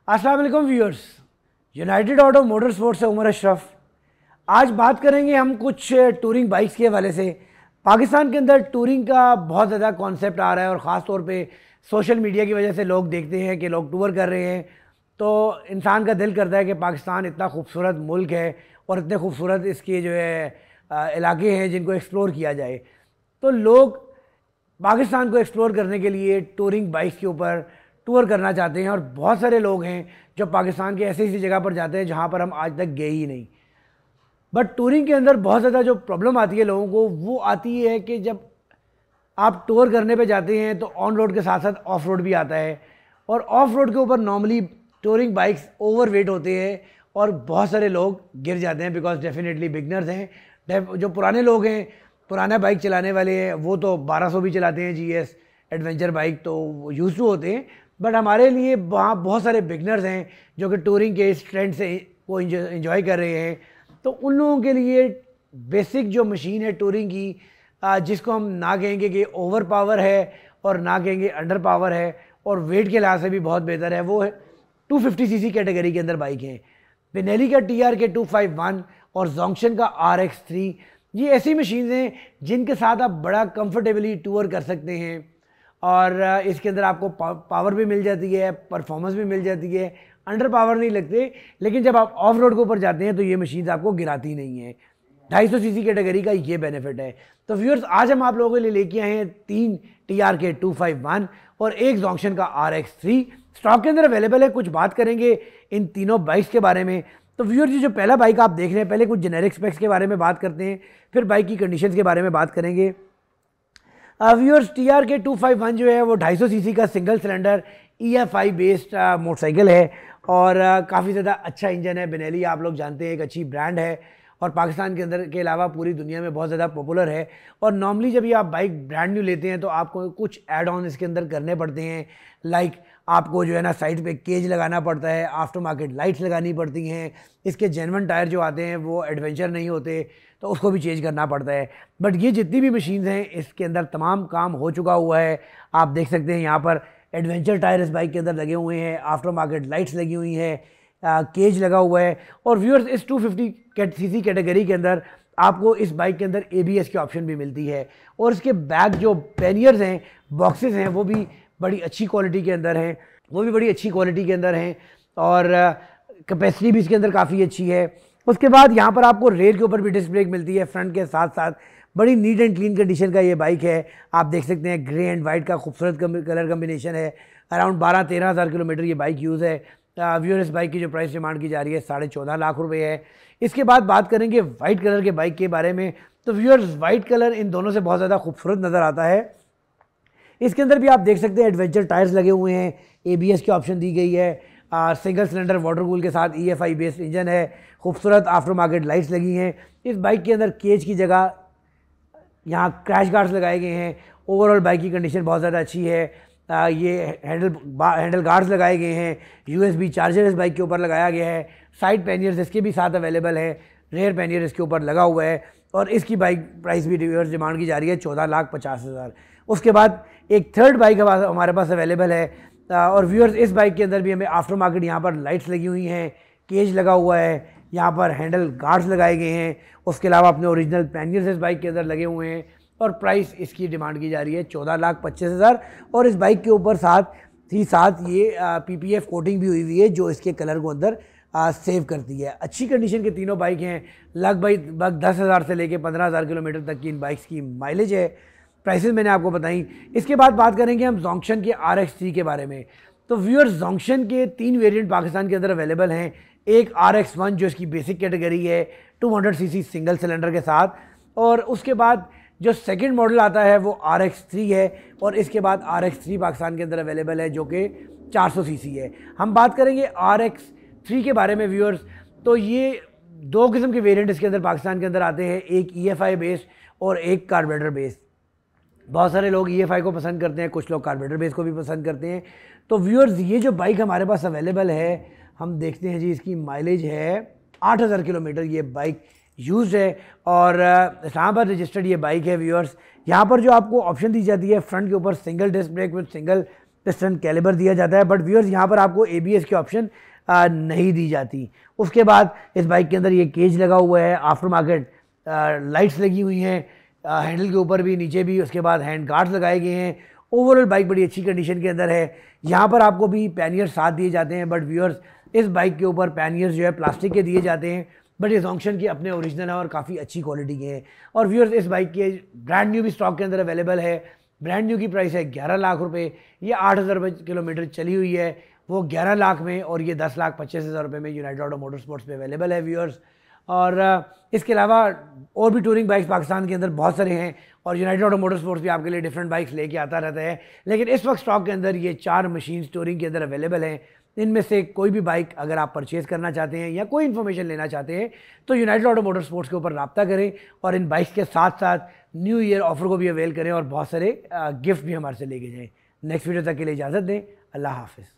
अस्सलाम वालेकुम viewers, United auto motor sports से उमर अशरफ। आज बात करेंगे हम कुछ टूरिंग बाइक्स के हवाले से। पाकिस्तान के अंदर टूरिंग का बहुत ज़्यादा कॉन्सेप्ट आ रहा है और ख़ास तौर पे सोशल मीडिया की वजह से लोग देखते हैं कि लोग टूर कर रहे हैं, तो इंसान का दिल करता है कि पाकिस्तान इतना खूबसूरत मुल्क है और इतने खूबसूरत इसके जो है इलाके हैं जिनको एक्सप्लोर किया जाए। तो लोग पाकिस्तान को एक्सप्लोर करने के लिए टूरिंग बाइक्स के ऊपर टूर करना चाहते हैं और बहुत सारे लोग हैं जो पाकिस्तान के ऐसी जगह पर जाते हैं जहां पर हम आज तक गए ही नहीं। बट टूरिंग के अंदर बहुत ज़्यादा जो प्रॉब्लम आती है लोगों को, वो आती है कि जब आप टूर करने पे जाते हैं तो ऑन रोड के साथ साथ ऑफ रोड भी आता है, और ऑफ रोड के ऊपर normally touring bikes over weight होते हैं और बहुत सारे लोग गिर जाते हैं बिकॉज डेफिनेटली बिगनर्स हैं। जो पुराने लोग हैं, पुराना बाइक चलाने वाले हैं, वो तो 1200 भी चलाते हैं जीएस एडवेंचर बाइक, तो यूज टू होते हैं। बट हमारे लिए वहाँ बहुत सारे बिगनर्स हैं जो कि टूरिंग के इस ट्रेंड से को इंजॉय कर रहे हैं। तो उन लोगों के लिए बेसिक जो मशीन है टूरिंग की, जिसको हम ना कहेंगे कि ओवर पावर है और ना कहेंगे अंडर पावर है और वेट के लिहाज से भी बहुत बेहतर है, वो है 250 सीसी कैटेगरी के अंदर बाइक हैं। बेनेली का TRK 251 और जोंक्शन का RX3, ये ऐसी मशीन हैं जिनके साथ आप बड़ा कंफर्टेबली टूर कर सकते हैं और इसके अंदर आपको पावर भी मिल जाती है, परफॉर्मेंस भी मिल जाती है। अंडर पावर नहीं लगते, लेकिन जब आप ऑफ रोड के ऊपर जाते हैं तो ये मशीन आपको गिराती नहीं है। 250 सीसी कैटेगरी का ये बेनिफिट है। तो व्यूअर्स, आज हम आप लोगों के लिए लेके आए हैं 3 TRK 251 और एक जोंक्शन का RX3 स्टॉक के अंदर अवेलेबल है। कुछ बात करेंगे इन तीनों बाइक्स के बारे में। तो व्यूअर्स, ये जो पहला बाइक आप देख रहे हैं, पहले कुछ जेनेरिक स्पेक्स के बारे में बात करते हैं, फिर बाइक की कंडीशंस के बारे में बात करेंगे। व्यूअर्स, TRK 251 जो है वो 250 सीसी का single cylinder EFI based motorcycle है और काफ़ी ज़्यादा अच्छा इंजन है। बेनेली आप लोग जानते हैं एक अच्छी ब्रांड है और पाकिस्तान के अंदर के अलावा पूरी दुनिया में बहुत ज़्यादा पॉपुलर है। और नॉर्मली जब ये आप बाइक ब्रांड न्यू लेते हैं तो आपको कुछ ऐड ऑन इसके अंदर करने पड़ते हैं, लाइक आपको जो है ना साइड पे केज लगाना पड़ता है, आफ्टर मार्केट लाइट्स लगानी पड़ती हैं, इसके जेन्युइन टायर जो आते हैं वो एडवेंचर नहीं होते तो उसको भी चेंज करना पड़ता है। बट ये जितनी भी मशीन्स हैं इसके अंदर तमाम काम हो चुका हुआ है। आप देख सकते हैं यहाँ पर एडवेंचर टायर इस बाइक के अंदर लगे हुए हैं, आफ्टर मार्केट लाइट्स लगी हुई हैं, केज लगा हुआ है। और व्यूअर्स, इस 250 सीसी कैटेगरी के अंदर आपको इस बाइक के अंदर ABS की ऑप्शन भी मिलती है और इसके बैक जो पैनियर्स हैं, बॉक्सेस हैं, वो भी बड़ी अच्छी क्वालिटी के अंदर हैं और कैपेसिटी भी इसके अंदर काफ़ी अच्छी है। उसके बाद यहाँ पर आपको रेयर के ऊपर भी डिस्क ब्रेक मिलती है फ्रंट के साथ साथ। बड़ी नीट एंड क्लीन कंडीशन का ये बाइक है। आप देख सकते हैं ग्रे एंड वाइट का खूबसूरत कलर कम्बिनेशन है। अराउंड 12-13 हज़ार किलोमीटर ये बाइक यूज़ है। व्यूअर, इस बाइक की जो प्राइस डिमांड की जा रही है 14.5 लाख रुपए है। इसके बाद बात करेंगे वाइट कलर के बाइक के बारे में। तो व्यूअर्स, वाइट कलर इन दोनों से बहुत ज़्यादा खूबसूरत नज़र आता है। इसके अंदर भी आप देख सकते हैं एडवेंचर टायर्स लगे हुए हैं, ABS की ऑप्शन दी गई है, सिंगल सिलेंडर वाटर कूल के साथ EFI बेस्ड इंजन है, खूबसूरत आफ्टर मार्केट लाइट्स लगी हैं। इस बाइक के अंदर केज की जगह यहाँ क्रैश गार्ड्स लगाए गए हैं। ओवरऑल बाइक की कंडीशन बहुत ज़्यादा अच्छी है। ये हैंडल गार्ड्स लगाए गए हैं, USB चार्जर इस बाइक के ऊपर लगाया गया है, साइड पैनियर्स इसके भी साथ अवेलेबल है, रेयर पैनियर इसके ऊपर लगा हुआ है और इसकी बाइक प्राइस भी डिमांड की जा रही है 14,50,000। उसके बाद एक थर्ड बाइक हमारे पास अवेलेबल है और व्यूअर्स, इस बाइक के अंदर भी हमें आफ्टर मार्केट यहाँ पर लाइट्स लगी हुई हैं, केज लगा हुआ है, यहाँ पर हैंडल गार्ड्स लगाए गए हैं। उसके अलावा अपने ओरिजिनल पैनियर्स इस बाइक के अंदर लगे हुए हैं और प्राइस इसकी डिमांड की जा रही है 14,25,000। और इस बाइक के ऊपर साथ ये PPF कोटिंग भी हुई है जो इसके कलर को अंदर सेव करती है। अच्छी कंडीशन के तीनों बाइक हैं। लगभग 10,000 से लेकर 15,000 किलोमीटर तक की इन बाइक्स की माइलेज है। प्राइसेस मैंने आपको बताई। इसके बाद बात करेंगे हम जोंक्शन के RX3 के बारे में। तो व्यूअर्स, जोंक्शन के 3 वेरिएंट पाकिस्तान के अंदर अवेलेबल हैं। एक RX1 जो इसकी बेसिक कैटेगरी है 200 सीसी सिंगल सिलेंडर के साथ, और उसके बाद जो सेकंड मॉडल आता है वो RX3 है और इसके बाद RX3 पाकिस्तान के अंदर अवेलेबल है जो कि 400 सीसी है। हम बात करेंगे RX3 के बारे में व्यूअर्स। तो ये 2 किस्म के वेरिएंट इसके अंदर पाकिस्तान के अंदर आते हैं, एक EFI बेस्ड और एक कार्बोरेटर बेस्ड। बहुत सारे लोग EFI को पसंद करते हैं, कुछ लोग कार्बोरेटर बेस को भी पसंद करते हैं। तो व्यूअर्स, ये जो बाइक हमारे पास अवेलेबल है, हम देखते हैं जी, इसकी माइलेज है 8,000 किलोमीटर ये बाइक यूज्ड है और इस्लामाबाद रजिस्टर्ड ये बाइक है। व्यूअर्स, यहाँ पर जो आपको ऑप्शन दी जाती है फ्रंट के ऊपर single disc brake with single piston caliber दिया जाता है, बट व्यूअर्स यहाँ पर आपको ABS की ऑप्शन नहीं दी जाती। उसके बाद इस बाइक के अंदर ये केज लगा हुआ है, आफ्टर मार्केट लाइट्स लगी हुई हैं हैंडल के ऊपर भी, नीचे भी। उसके बाद हैंड गार्ड्स लगाए गए हैं। ओवरऑल बाइक बड़ी अच्छी कंडीशन के अंदर है। यहाँ पर आपको भी पैनियर्स साथ दिए जाते हैं, बट व्यूअर्स इस बाइक के ऊपर पैनियर्स जो है प्लास्टिक के दिए जाते हैं, बट ये जोंक्शन के अपने ओरिजिनल है और काफ़ी अच्छी क्वालिटी के हैं। और व्यूअर्स इस बाइक के ब्रांड न्यू भी स्टॉक के अंदर अवेलेबल है। ब्रांड न्यू की प्राइस है 11 लाख रुपए। ये 8,000 रुपये किलोमीटर चली हुई है, वो 11 लाख में, और ये 10,25,000 रुपये में यूनाइटेड ऑटो मोटर स्पोर्ट्स पे अवेलेबल है व्यूअर्स। और इसके अलावा और भी टूरिंग बाइक्स पाकिस्तान के अंदर बहुत सारे हैं, और यूनाइटेड ऑटो मोटर स्पोर्ट्स भी आपके लिए डिफरेंट बाइक्स लेके आता रहता है। लेकिन इस वक्त स्टॉक के अंदर ये 4 मशीन्स टूरिंग के अंदर अवेलेबल हैं। इनमें से कोई भी बाइक अगर आप परचेज़ करना चाहते हैं या कोई इन्फॉर्मेशन लेना चाहते हैं तो यूनाइटेड ऑटो मोटर स्पोर्ट्स के ऊपर रब्ता करें, और इन बाइक्स के साथ साथ न्यू ईयर ऑफर को भी अवेल करें और बहुत सारे गिफ्ट भी हमारे से लेके जाएँ। नेक्स्ट वीडियो तक के लिए इजाज़त दें। अल्लाह हाफिज़।